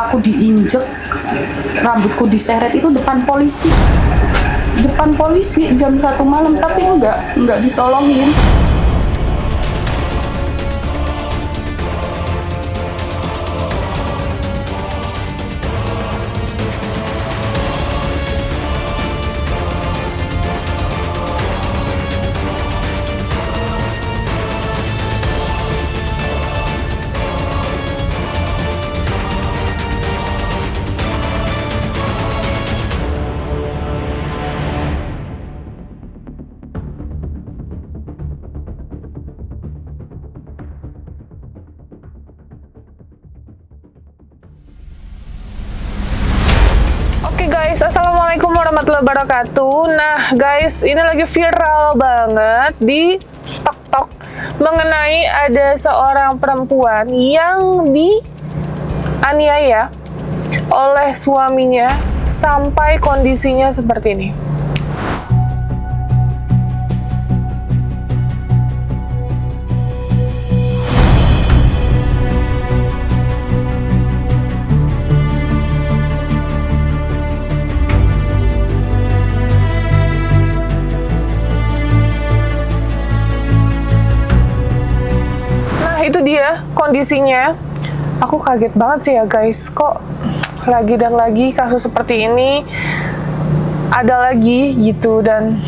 aku diinjek, rambutku diseret itu depan polisi. Depan polisi jam 1 malam, tapi enggak ditolongin. Oke guys, assalamualaikum warahmatullahi wabarakatuh. Nah guys, ini lagi viral banget di TikTok mengenai ada seorang perempuan yang dianiaya oleh suaminya sampai kondisinya seperti ini. Itu dia kondisinya. Aku kaget banget sih ya guys, kok lagi dan lagi kasus seperti ini ada lagi gitu. Dan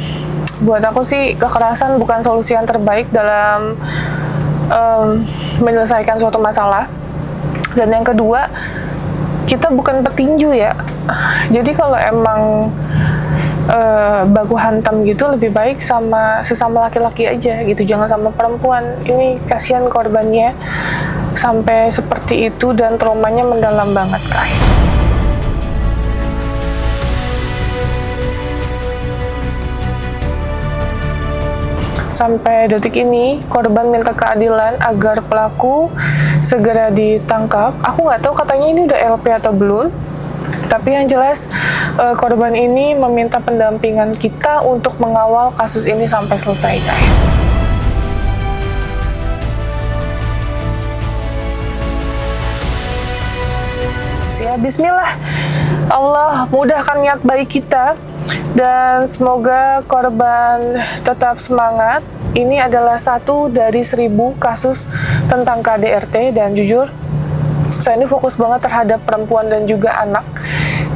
buat aku sih kekerasan bukan solusi yang terbaik dalam menyelesaikan suatu masalah. Dan yang kedua, kita bukan petinju ya, jadi kalau emang baku hantam gitu, lebih baik sama sesama laki-laki aja gitu, jangan sama perempuan. Ini kasihan korbannya sampai seperti itu dan traumanya mendalam banget guys. Sampai detik ini korban minta keadilan agar pelaku segera ditangkap. Aku nggak tahu katanya ini udah LP atau belum. Tapi yang jelas korban ini meminta pendampingan kita untuk mengawal kasus ini sampai selesai guys. Ya bismillah, Allah mudahkan niat baik kita dan semoga korban tetap semangat. Ini adalah satu dari 1000 kasus tentang KDRT dan jujur saya ini fokus banget terhadap perempuan dan juga anak.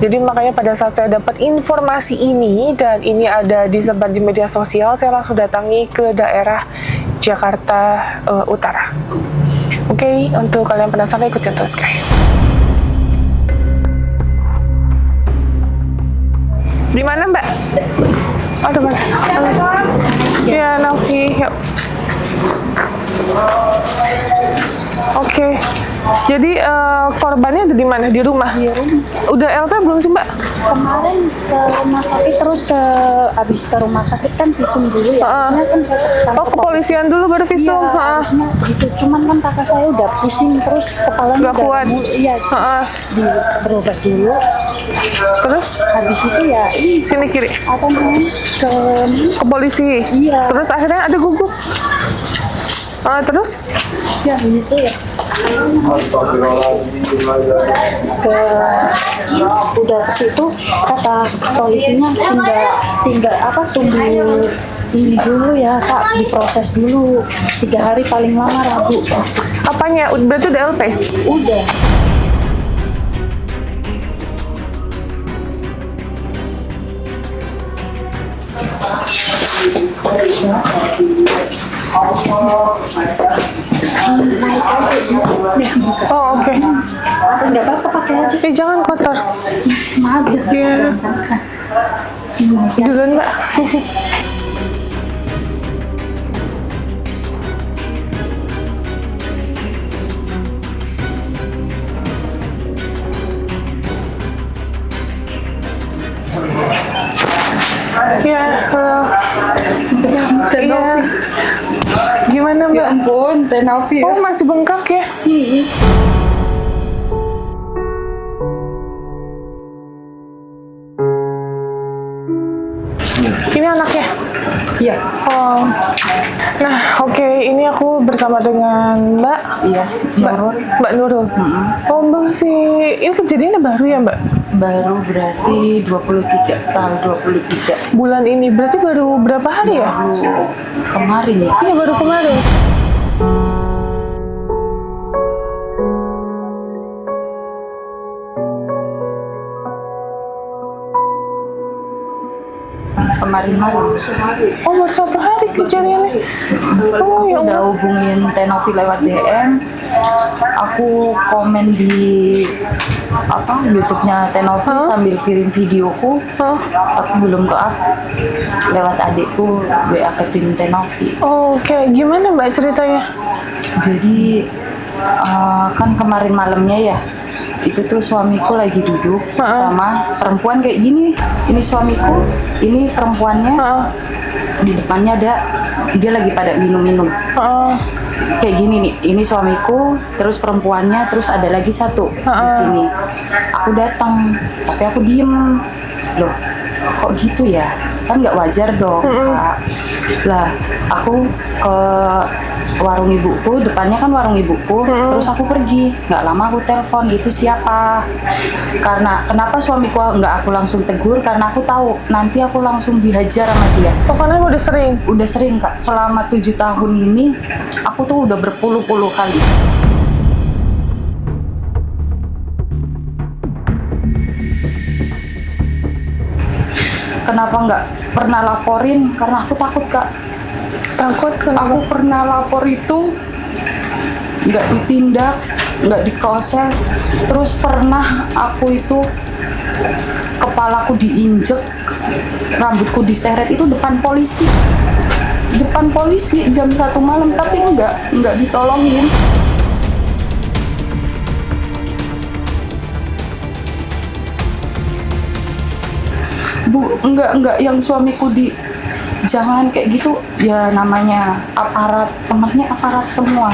Jadi makanya pada saat saya dapat informasi ini dan ini ada disebar di media sosial, saya langsung datangi ke daerah Jakarta Utara. Oke, untuk kalian penasaran ikutin terus guys. Di mana Mbak? Aduh Mbak. Ya Nafi, yuk. Oke. Jadi korbannya ada di mana? Di rumah? Di rumah. Udah LP belum sih Mbak? Kemarin ke rumah sakit, terus habis ke rumah sakit kan visum dulu ya. Oh kepolisian dulu baru visum. Iya, harusnya gitu. Cuman kan kakak saya udah pusing, terus kepalanya Gak kuat. Iya, berobat dulu. Terus? Habis itu ya ini Sini kiri. apa namanya Ke polisi. Iya. Terus akhirnya ada gugup. Terus? ya gitu ya. Udah ke situ kata polisinya tinggal tunggu ini dulu ya Kak, diproses dulu 3 hari paling lama Rabu. Apanya? Berarti udah LP? Udah. Oh oke. Nggak apa-apa, pakai aja. Jangan kotor. Maaf ya. Iya. Duluan Mbak. Ya, halo. Iya. Gimana Mbak? Ya ampun, Tenavi. Oh masih bengkak ya? Ini anaknya. Iya. Oh. Nah, oke, ini aku bersama dengan Mbak. Iya. Nurul. Mbak Nurul. Oh, Mbak masih ini kejadiannya baru ya, Mbak? Baru berarti 23, tanggal 23. Bulan ini berarti baru berapa hari ya? Baru kemarin ya. Iya, baru kemarin. Kemarin malam. Oh, baru 1 hari kejadiannya. Oh, ya Udah Allah. hubungin Tenovi lewat DM. Aku komen di YouTube-nya Tenovi sambil kirim videoku. Oh. Aku belum ke up lewat adikku WA ke tim Tenovi. Oh, oke. Gimana Mbak ceritanya? Jadi kan kemarin malamnya ya, itu tuh suamiku lagi duduk sama perempuan kayak gini. Ini suamiku, ini perempuannya. Di depannya ada, dia lagi pada minum-minum. Kayak gini nih, ini suamiku, terus perempuannya, terus ada lagi satu di sini. Aku datang, tapi aku diem. Loh, kok gitu ya? Kan nggak wajar dong, Kak. Lah, aku ke warung ibuku, depannya kan warung ibuku, terus aku pergi. Nggak lama aku telepon, itu siapa? Karena kenapa suamiku nggak aku langsung tegur? Karena aku tahu nanti aku langsung dihajar sama dia. Pokoknya udah sering. Udah sering, Kak. Selama 7 tahun ini, aku tuh udah berpuluh-puluh kali. Kenapa nggak pernah laporin? Karena aku takut, Kak. Takut kenapa? Aku pernah lapor itu nggak ditindak, nggak diproses. Terus pernah aku itu kepalaku diinjek, rambutku diseret, itu depan polisi. Depan polisi jam 1 malam, tapi nggak ditolongin. Bu, enggak yang suamiku jangan kayak gitu ya, namanya aparat, temennya aparat semua.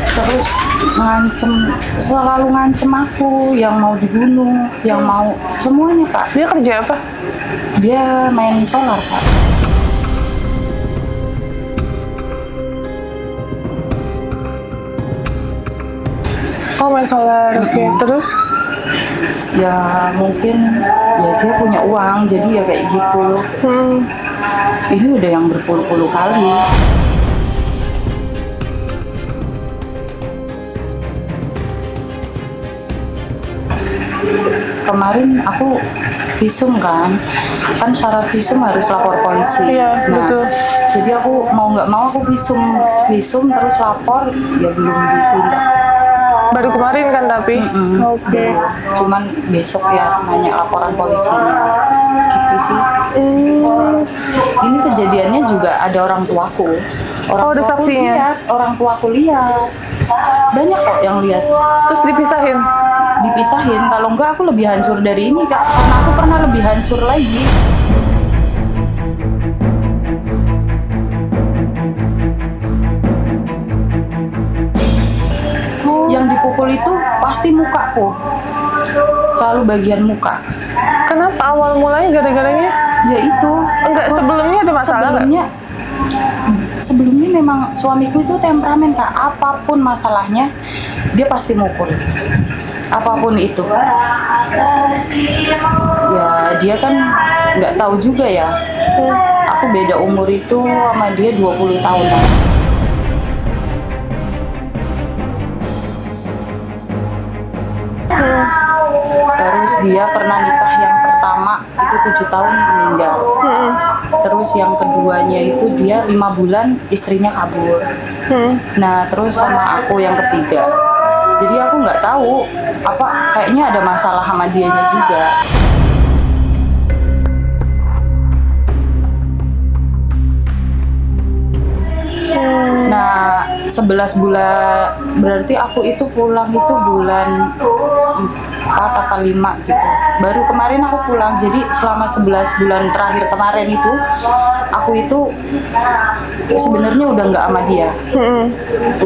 Terus selalu ngancem aku, yang mau dibunuh, yang mau semuanya, Kak. Dia kerja apa? Dia main solar, Kak. Oh, main solar. Oke. Terus? Ya mungkin ya dia punya uang, jadi ya kayak gitu. Ini udah yang berpuluh-puluh kali. Kemarin aku visum kan syarat visum harus lapor polisi. Iya, betul. Jadi aku mau nggak mau aku visum terus lapor, ya belum ditindak. Baru kemarin kan tapi? Oke. Cuman besok ya nanya laporan polisinya. Gitu sih. Ini kejadiannya juga ada orang tuaku. Ada saksinya? Orang tuaku lihat. Banyak kok yang lihat. Terus dipisahin? Dipisahin. Kalau enggak aku lebih hancur dari ini, Kak. Karena aku pernah lebih hancur lagi. Yang dipukul itu pasti mukaku. Selalu bagian muka. Kenapa awal mulanya gara-garanya? Ya itu. Enggak, sebelumnya ada masalah nggak? Sebelumnya memang suamiku itu temperamen, Kak. Apapun masalahnya, dia pasti mukul. Apapun itu. Ya, dia kan nggak tahu juga ya. Aku beda umur itu sama dia 20 tahun. Terus dia pernah nikah yang pertama itu 7 tahun meninggal. Terus yang keduanya itu dia 5 bulan istrinya kabur. Nah terus sama aku yang ketiga. Jadi aku nggak tahu kayaknya ada masalah sama dianya juga. Nah 11 bulan berarti aku itu pulang itu bulan 4 apa 5 gitu. Baru kemarin aku pulang. Jadi selama 11 bulan terakhir kemarin itu aku itu sebenarnya udah nggak sama dia.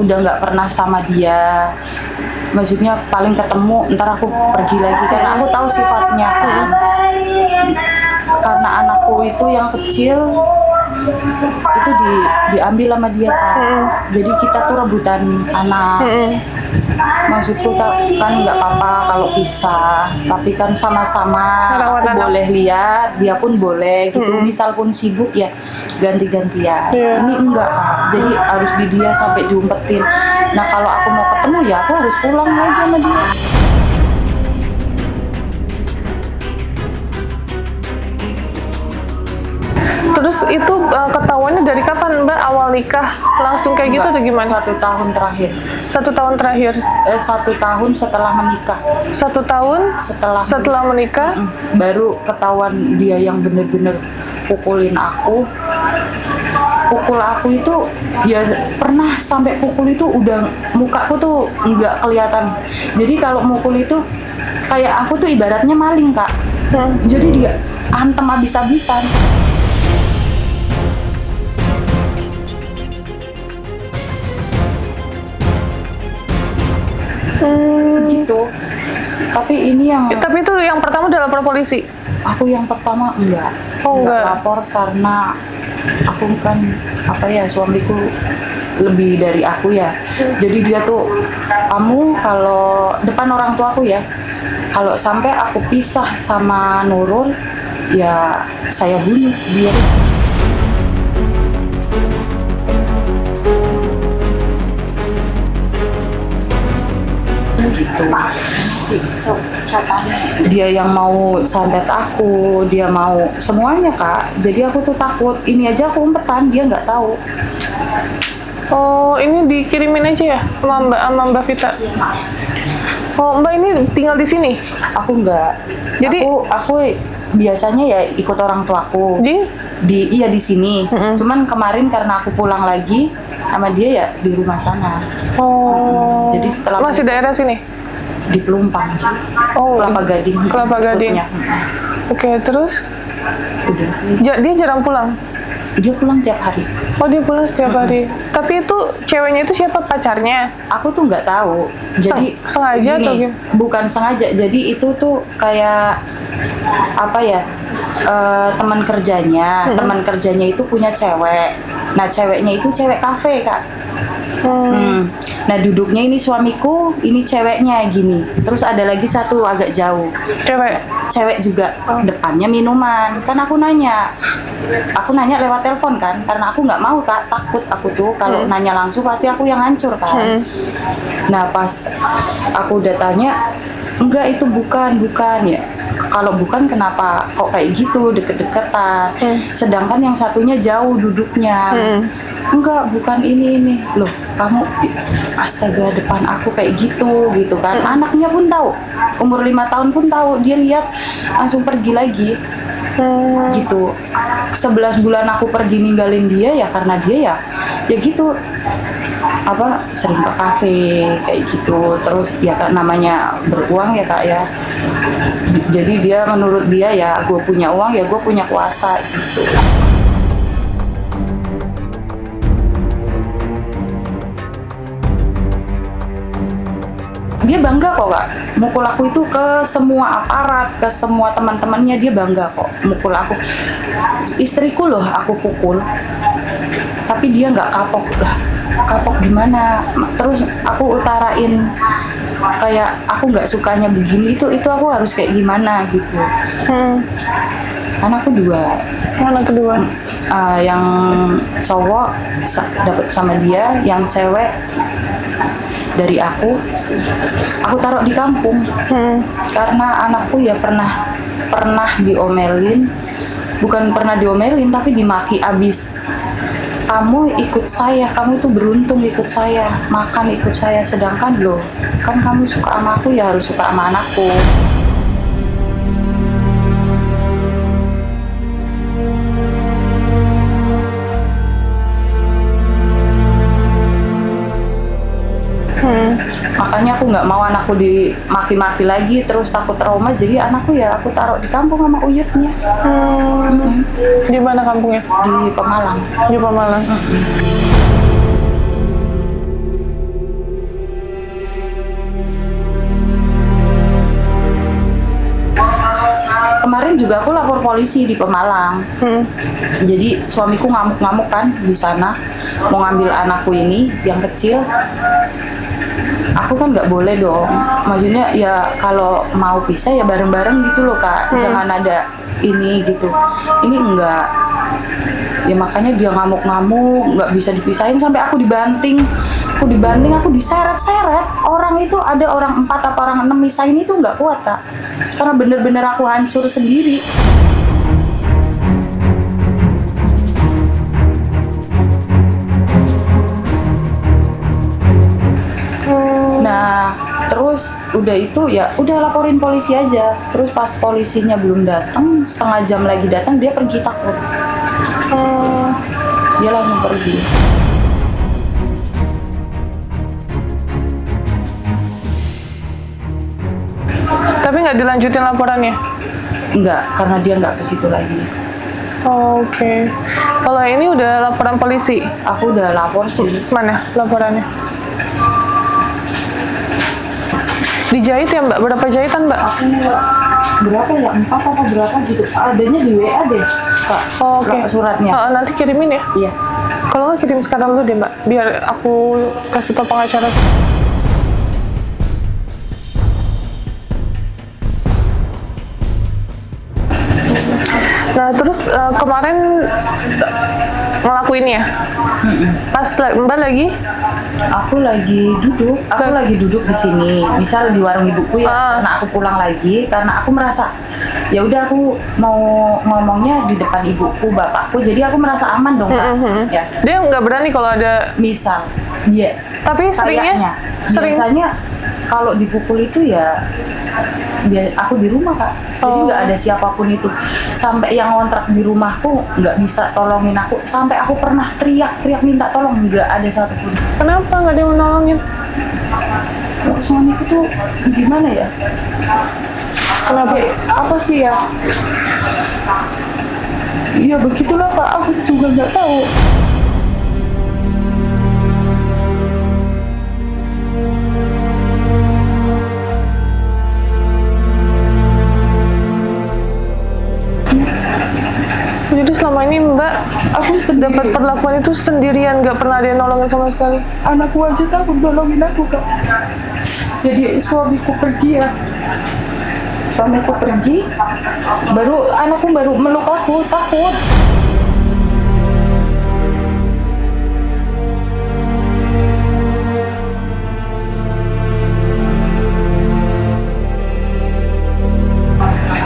Udah nggak pernah sama dia. Maksudnya paling ketemu ntar aku pergi lagi karena aku tahu sifatnya kan. karena anakku itu yang kecil itu diambil sama dia kan. Jadi kita tuh rebutan anak. Maksudku kan nggak apa-apa kalau pisah, tapi kan sama-sama aku boleh lihat, dia pun boleh gitu. Misal pun sibuk ya ganti-gantian. Ini enggak Kak, jadi harus di dia sampai diumpetin. Nah kalau aku mau ketemu ya aku harus pulang aja sama dia. Terus itu ketahuannya dari kapan Mbak? Awal nikah langsung kayak gitu atau gimana? 1 tahun terakhir. 1 tahun terakhir? 1 tahun setelah menikah. 1 tahun setelah menikah? Baru ketahuan dia yang bener-bener pukulin aku. Pukul aku itu ya pernah sampai pukul itu udah mukaku tuh nggak kelihatan. Jadi kalau mukul itu kayak aku tuh ibaratnya maling Kak. Jadi dia antem habis-habisan. Gitu. Tapi ini yang Tapi itu yang pertama udah lapor polisi? Aku yang pertama enggak. Enggak lapor karena aku kan suamiku lebih dari aku ya. Jadi dia tuh, kamu kalau depan orang tua aku ya, kalau sampai aku pisah sama Nurul ya saya bunuh dia. Gitu. Dia yang mau santet aku, dia mau semuanya Kak. Jadi aku tuh takut. Ini aja aku umpetan, dia nggak tahu. Oh, ini dikirimin aja ya sama Mbak Vita? Oh, Mbak ini tinggal di sini? Aku nggak. Jadi aku biasanya ya ikut orang tuaku. Di sini. Cuman kemarin karena aku pulang lagi sama dia ya di rumah sana. Oh. Jadi setelah masih daerah sini? Di Pelumpang sih. Oh, Kelapa Gading. Kelapa Gading. Oke, terus? Udah sih. Dia jarang pulang? Dia pulang tiap hari. Oh, dia pulang setiap hari. Tapi itu ceweknya itu siapa, pacarnya? Aku tuh nggak tahu. Jadi sengaja atau gimana? Bukan sengaja. Jadi itu tuh kayak teman kerjanya. Teman kerjanya itu punya cewek. Nah, ceweknya itu cewek kafe, Kak. Nah, duduknya ini suamiku, ini ceweknya gini. Terus ada lagi satu agak jauh. Cewek juga. Depannya minuman. Kan aku nanya lewat telepon kan, karena aku nggak mau Kak, takut aku tuh kalau nanya langsung pasti aku yang hancur kan. Nah, pas aku udah tanya, enggak itu bukan ya. Kalau bukan kenapa kok kayak gitu deket-deketan. Sedangkan yang satunya jauh duduknya. Enggak, bukan ini. Loh, kamu astaga depan aku kayak gitu kan. Anaknya pun tahu. Umur 5 tahun pun tahu. Dia lihat langsung pergi lagi. Gitu. 11 bulan aku pergi ninggalin dia ya karena dia ya gitu. Sering ke kafe kayak gitu. Terus ya Kak, namanya beruang ya Kak ya. Jadi dia menurut dia ya gue punya uang ya gue punya kuasa gitu. Dia bangga kok Kak, mukul aku itu ke semua aparat, ke semua teman-temannya, dia bangga kok mukul aku. Istriku loh aku pukul, tapi dia nggak kapok lah. Kapok gimana? Terus aku utarain kayak aku nggak sukanya begini, itu aku harus kayak gimana gitu. Anakku 2. Anak kedua. Yang cowok dapat sama dia, yang cewek dari aku taruh di kampung. Karena anakku ya pernah diomelin, bukan pernah diomelin tapi dimaki abis. Kamu ikut saya, kamu tuh beruntung ikut saya, makan ikut saya, sedangkan loh kan kamu suka sama aku ya harus suka sama anakku. Makanya aku nggak mau anakku dimaki-maki lagi, terus takut trauma, jadi anakku ya aku taruh di kampung sama uyutnya. Di mana kampungnya? Di Pemalang. Di Pemalang. kemarin juga aku lapor polisi di Pemalang. Jadi suamiku ngamuk-ngamuk kan di sana, mau ngambil anakku ini yang kecil. Aku kan nggak boleh dong. Maksudnya ya kalau mau pisah ya bareng-bareng gitu loh Kak. Jangan ada ini gitu. Ini enggak. Ya makanya dia ngamuk-ngamuk, nggak bisa dipisahin sampai aku dibanting. Aku diseret-seret. Orang itu ada orang 4 apa orang 6 misahin itu nggak kuat Kak. Karena bener-bener aku hancur sendiri. Nah, terus udah itu ya udah laporin polisi aja. Terus pas polisinya belum datang, setengah jam lagi datang dia pergi takut. Dia langsung pergi. Tapi nggak dilanjutin laporannya? Enggak, karena dia nggak ke situ lagi. Oke. Kalau ini udah laporan polisi? Aku udah lapor sih. Mana laporannya? Dijahit ya Mbak? Berapa jahitan Mbak? Aku berapa ya? 4 apa berapa gitu. Adanya di WA deh, Kak. Oke. Suratnya. Nanti kirimin ya? Iya. Kalau nggak kirim sekarang dulu deh Mbak, biar aku kasih tau pengacara. Nah terus kemarin ngelakuin ya? Pas Mbak lagi? Aku lagi duduk di sini. Misal di warung ibuku ya, karena aku pulang lagi karena aku merasa ya udah aku mau ngomongnya di depan ibuku, bapakku. Jadi aku merasa aman dong, Kak. Ya. Dia nggak berani kalau ada Misal, dia. Tapi seringnya? Biasanya kalau dipukul itu ya aku di rumah Kak, jadi nggak ada siapapun itu. Sampai yang ngontrak di rumahku nggak bisa tolongin aku. Sampai aku pernah teriak minta tolong, nggak ada satupun. Kenapa nggak ada yang menolongin? Suamiku tuh gimana ya? Kenapa? Apa sih ya? Ya begitulah Kak, aku juga nggak tahu. Jadi selama ini Mbak, aku dapat perlakuan itu sendirian, nggak pernah ada yang nolongin sama sekali. Anakku aja takut nolongin aku Kak. Jadi suamiku pergi ya. Suamiku pergi, anakku baru meluk aku, takut.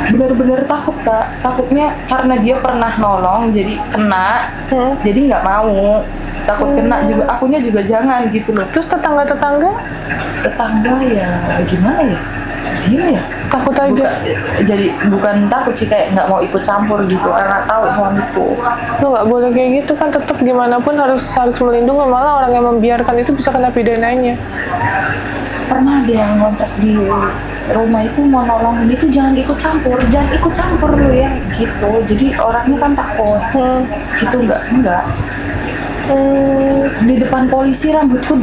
Bener-bener takut Kak. Takutnya karena dia pernah nolong jadi kena, jadi nggak mau. Takut kena juga, akunya juga jangan gitu loh. Terus tetangga Ya gimana ya? Gimana ya? takut aja. Jadi bukan takut sih, kayak nggak mau ikut campur gitu karena tahu suamiku. Lo nggak boleh kayak gitu kan, tetap gimana pun harus melindungi, malah orang yang membiarkan itu bisa kena pidananya. Pernah dia yang ngontrak di rumah itu mau nolongin itu, jangan ikut campur lu ya gitu. Jadi orangnya kan takut gitu. Enggak di depan polisi rambutku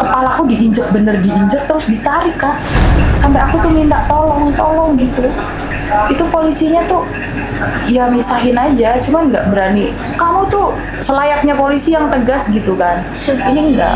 kepalaku diinjek terus ditarik Kak, sampai aku tuh minta tolong gitu. Itu polisinya tuh ya misahin aja, cuman nggak berani. Kamu tuh selayaknya polisi yang tegas gitu kan, ini enggak.